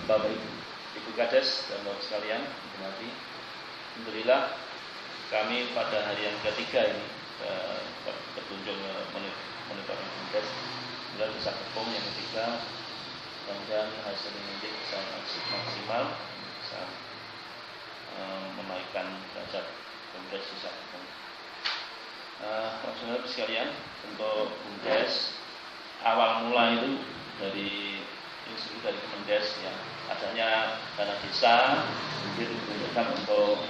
Bapak Ibu Kades dan Bapak sekalian, nanti alhamdulillah kami pada hari yang ketiga ini berkunjung monitoring BUMDes, kemudian bisa kepung yang ketiga, dan hasil ini bisa maksimal, bisa menaikkan derajat BUMDes bisa kepung. Saudara sekalian, untuk BUMDes awal mula itu dari instruksi dari Kemendes yang adanya dana desa digunakan untuk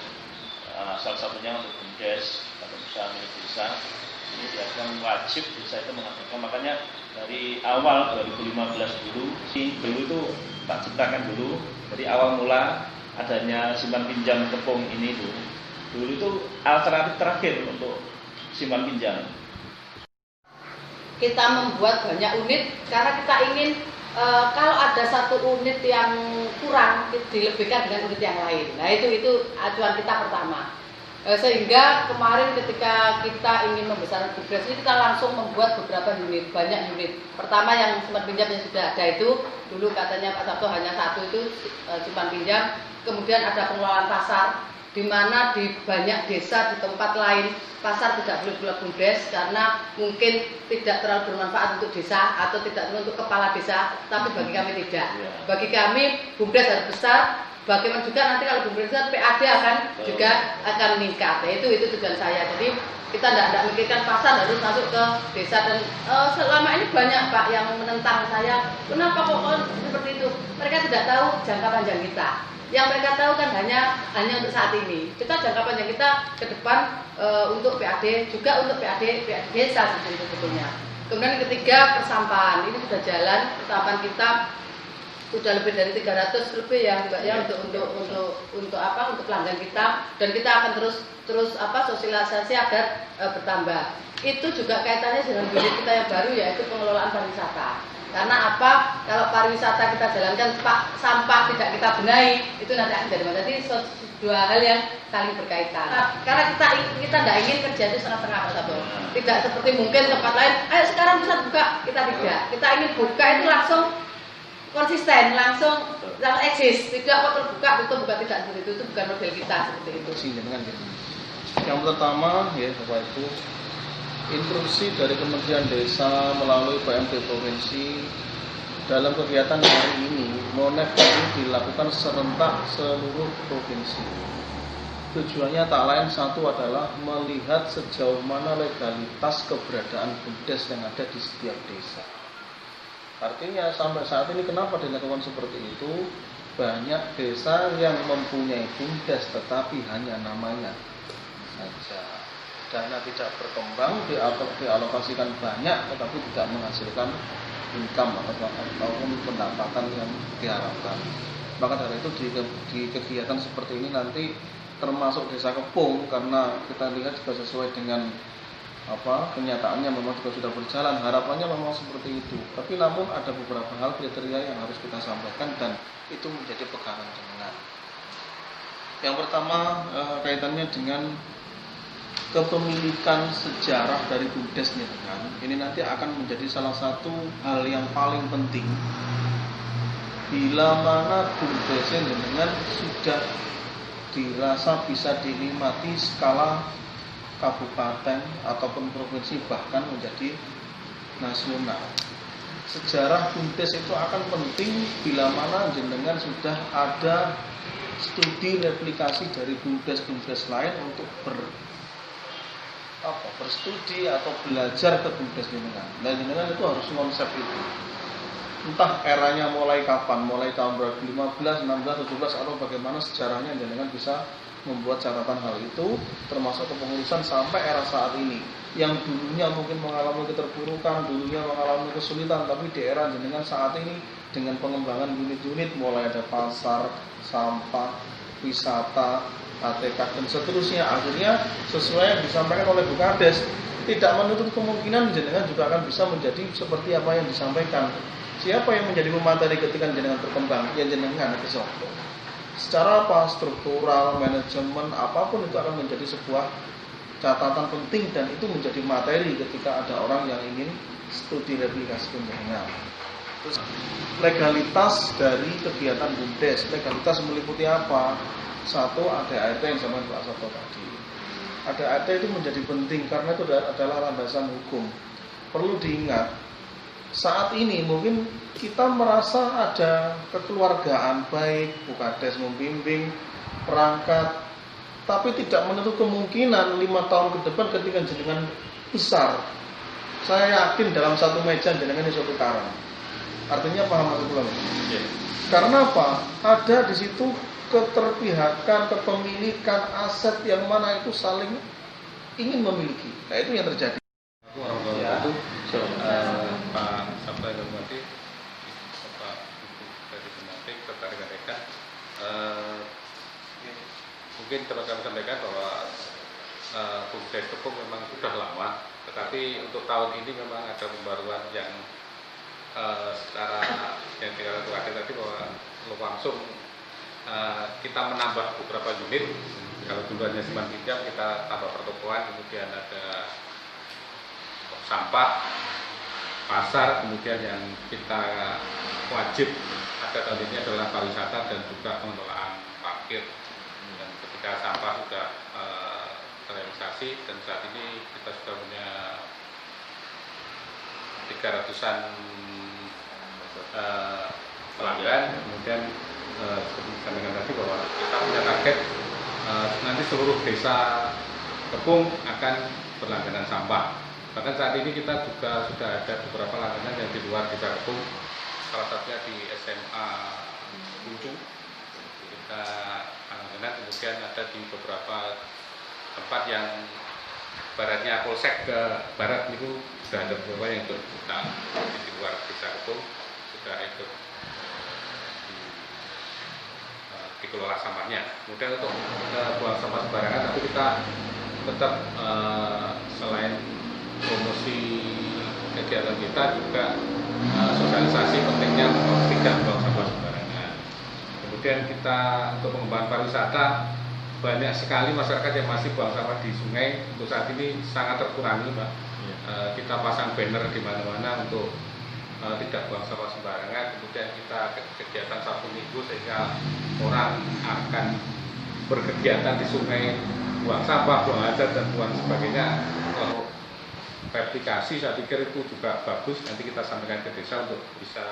salah satunya untuk BUMDes atau usaha milik desa. Ini diakan wajib desa itu mengadakan, makanya dari awal 2015 dulu itu tak ciptakan dulu. Dari awal mula adanya simpan pinjam kepung ini dulu itu alternatif terakhir untuk simpan pinjam. Kita membuat banyak unit karena kita ingin kalau ada satu unit yang kurang dilebihkan dengan unit yang lain. Nah itu acuan kita pertama. Sehingga kemarin ketika kita ingin membesarkan BUMDes ini, kita langsung membuat beberapa unit, banyak unit. Pertama yang simpan pinjam yang sudah ada itu, dulu katanya Pak Sabto hanya satu itu simpan pinjam. Kemudian ada pengelolaan pasar, di mana di banyak desa di tempat lain pasar tidak boleh buat BUMDes karena mungkin tidak terlalu bermanfaat untuk desa atau tidak untuk kepala desa, tapi bagi kami tidak. Bagi kami BUMDes harus besar. Bagaimana juga nanti kalau BUMDes besar, PAD akan meningkat. Nah, itu tujuan saya. Jadi kita tidak memikirkan pasar harus masuk ke desa, dan selama ini banyak Pak yang menentang saya. Kenapa kok seperti itu? Mereka tidak tahu jangka panjang kita. Yang mereka tahu kan hanya untuk saat ini. Kita jangka panjang kita ke depan untuk PAD, juga untuk PAD desa sebetulnya. Kemudian yang ketiga, persampahan. Ini sudah jalan, persampahan kita sudah lebih dari 300 lebih ya Mbak ya, untuk pelanggan kita, dan kita akan terus sosialisasi agar bertambah. Itu juga kaitannya dengan unit kita yang baru, yaitu pengelolaan pariwisata. Karena apa? Kalau pariwisata kita jalankan, sampah tidak kita benahi, itu nanti akan jadi mana? Jadi dua hal yang saling berkaitan. Karena kita tidak ingin kerja itu setengah-setengah Pak Sabto. Tidak seperti mungkin tempat lain, ayo sekarang bisa buka, kita tidak. Kita ingin buka itu langsung konsisten, langsung eksis, tidak kok terbuka, tutup, buka, tidak seperti itu bukan model kita seperti itu. Yang pertama ya Bapak Ibu, instruksi dari Kementerian Desa melalui PMD Provinsi dalam kegiatan hari ini, Monef ini dilakukan serentak seluruh provinsi. Tujuannya tak lain satu adalah melihat sejauh mana legalitas keberadaan BUMDes yang ada di setiap desa. Artinya sampai saat ini kenapa dilakukan seperti itu? Banyak desa yang mempunyai BUMDes tetapi hanya namanya saja. Dana tidak berkembang, dialokasikan banyak tetapi tidak menghasilkan income ataupun pendapatan yang diharapkan. Maka dari itu di kegiatan seperti ini nanti termasuk desa Kepung, karena kita lihat juga sesuai dengan kenyataannya memang juga sudah berjalan, harapannya memang seperti itu. Tapi namun ada beberapa hal kriteria yang harus kita sampaikan dan itu menjadi pegangan jenengan. Yang pertama kaitannya dengan kepemilikan sejarah dari BUMDes jenengan. Ini nanti akan menjadi salah satu hal yang paling penting. Bila mana BUMDes jenengan sudah dirasa bisa dinikmati skala kabupaten ataupun provinsi, bahkan menjadi nasional. Sejarah BUMDes itu akan penting bila mana jenengan sudah ada studi replikasi dari BUMDes lain untuk berstudi atau belajar ke BUMDes jenengan. Nah jenengan itu harus konsep itu. Entah eranya mulai kapan, mulai tahun 2015, 16, 17 atau bagaimana sejarahnya, jenengan bisa membuat catatan hal itu, termasuk kepengurusan sampai era saat ini. Yang dulunya mungkin mengalami keterpurukan, dulunya mengalami kesulitan, tapi di era jenengan saat ini dengan pengembangan unit-unit, mulai ada pasar, sampah, wisata, ATK dan seterusnya, akhirnya sesuai yang disampaikan oleh Bu Kades, tidak menutup kemungkinan jenengan juga akan bisa menjadi seperti apa yang disampaikan. Siapa yang menjadi pemateri ketika jenengan berkembang? Ya jenengan ke secara struktural, manajemen, apapun itu akan menjadi sebuah catatan penting dan itu menjadi materi ketika ada orang yang ingin studi replikasi jenengan. Terus legalitas dari kegiatan BUMDes, legalitas meliputi apa? Satu, ada ART yang sama Pak Sabto tadi. Ada ART itu menjadi penting karena itu adalah landasan hukum. Perlu diingat, saat ini mungkin kita merasa ada kekeluargaan baik, Bukades membimbing, perangkat, tapi tidak menutup kemungkinan 5 tahun ke depan ketika jenengan besar, saya yakin dalam satu meja jenengan iso tukaran. Artinya paham maksud kula? Yeah. Karena apa? Ada di situ keterpihakan, kepemilikan aset yang mana itu saling ingin memiliki. Nah, itu yang terjadi. Warahmatullahi wabarakatuh. Pak Sabto yang hormati, Bapak Ibu dari Semantik serta rekan-rekan. Mungkin dapat kami sampaikan bahwa BUMDes Kepung memang sudah lama, tetapi untuk tahun ini memang ada pembaruan yang secara yang dikatakan tadi bahwa langsung kita menambah beberapa unit. Kalau dulu hanya simpan pinjam, kita tambah pertokoan, kemudian ada sampah, pasar, kemudian yang kita wajib ada tahun ini adalah pariwisata dan juga pengelolaan parkir. Dan ketika sampah sudah terrealisasi dan saat ini kita sudah punya 300-an pelanggan, kemudian seperti disampaikan tadi bahwa kita punya target nanti seluruh desa Kepung akan berlangganan sampah. Bahkan saat ini kita juga sudah ada beberapa langganan yang di luar desa Kepung, salah satunya di SMA Buncu kita langganan, kemudian ada di beberapa tempat yang baratnya Polsek ke barat itu sudah ada beberapa yang ikut kita di luar desa Kepung sudah ikut dikelola sampahnya. Kemudian untuk buang sampah sembarangan, tapi kita tetap selain promosi kegiatan kita juga sosialisasi pentingnya tidak buang sampah sembarangan. Kemudian kita untuk pengembangan pariwisata, banyak sekali masyarakat yang masih buang sampah di sungai. Untuk saat ini sangat terkurangi, Mbak. Kita pasang banner di mana-mana untuk tidak buang sampah sembarangan. Kemudian kita kegiatan Sabtu Minggu sehingga orang akan berkegiatan di sungai, buang sampah, buang hajat dan buang sebagainya. Kalau verifikasi saya pikir itu juga bagus. Nanti kita sampaikan ke desa untuk bisa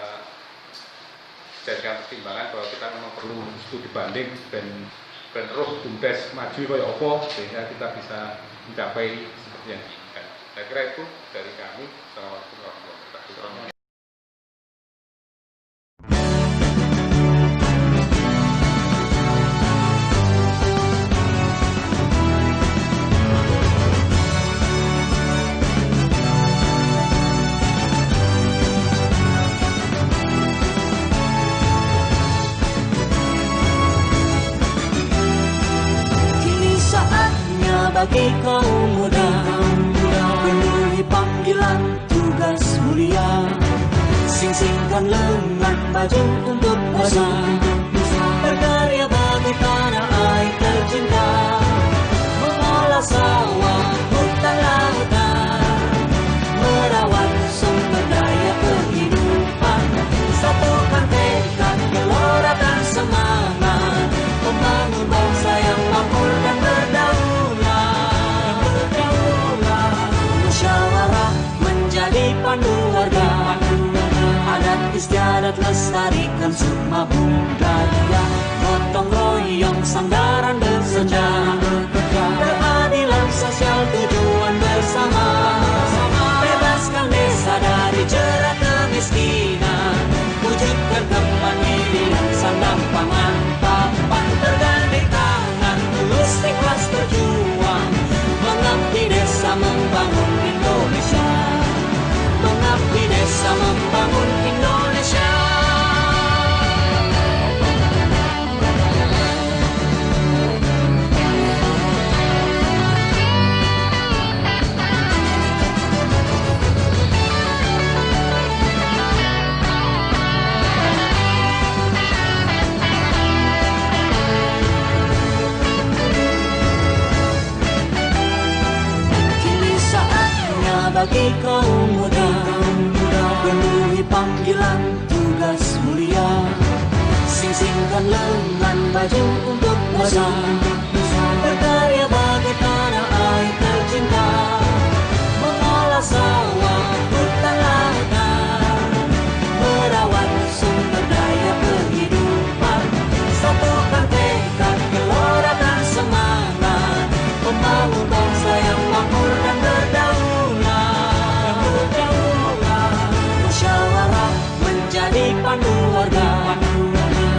dijadikan pertimbangan bahwa kita memang perlu studi banding dan roh BUMDes maju kayak apa sehingga kita bisa mencapai seperti yang diinginkan. Saya kira itu dari kami. Assalamualaikum warahmatullahi wabarakatuh. Bagi kaum muda, penuhi panggilan tugas mulia, sing-singkan lengan baju untuk nusa, berkarya bagi tanah air tercinta, mengolah sawah, hutan lautan, merawat sumber daya kehidupan, satukan tekad, gelorakan semangat, membangun bangsa yang makmur dan berdaulat. Pandu warga, adat istiadat lestarikan sukma budaya, gotong royong sandaran bersenja, keadilan sosial tujuan bersama, bebaskan desa dari jerat kemiskinan, wujudkan kemandirian sandang pangan papan, bergandeng tangan tulus ikhlas berjuang, mengabdi desa membangun Indonesia. Mengabdi desa membangun Indonesia. Kini saatnya bagi kaum muda, penuhi panggilan Bahkan lengan baju untuk nusa, berkarya bagi tanah air tercinta, mengolah sawah, hutan, lautan, merawat sumber daya kehidupan, satukan tekad, gelorakan semangat, membangun bangsa yang makmur dan berdaulat. Musyawarah menjadi pandu warga,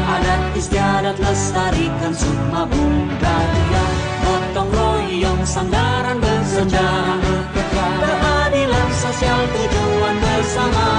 adat istiadat lestarikan sukma budaya, gotong royong sandaran bersama, keadilan sosial tujuan bersama.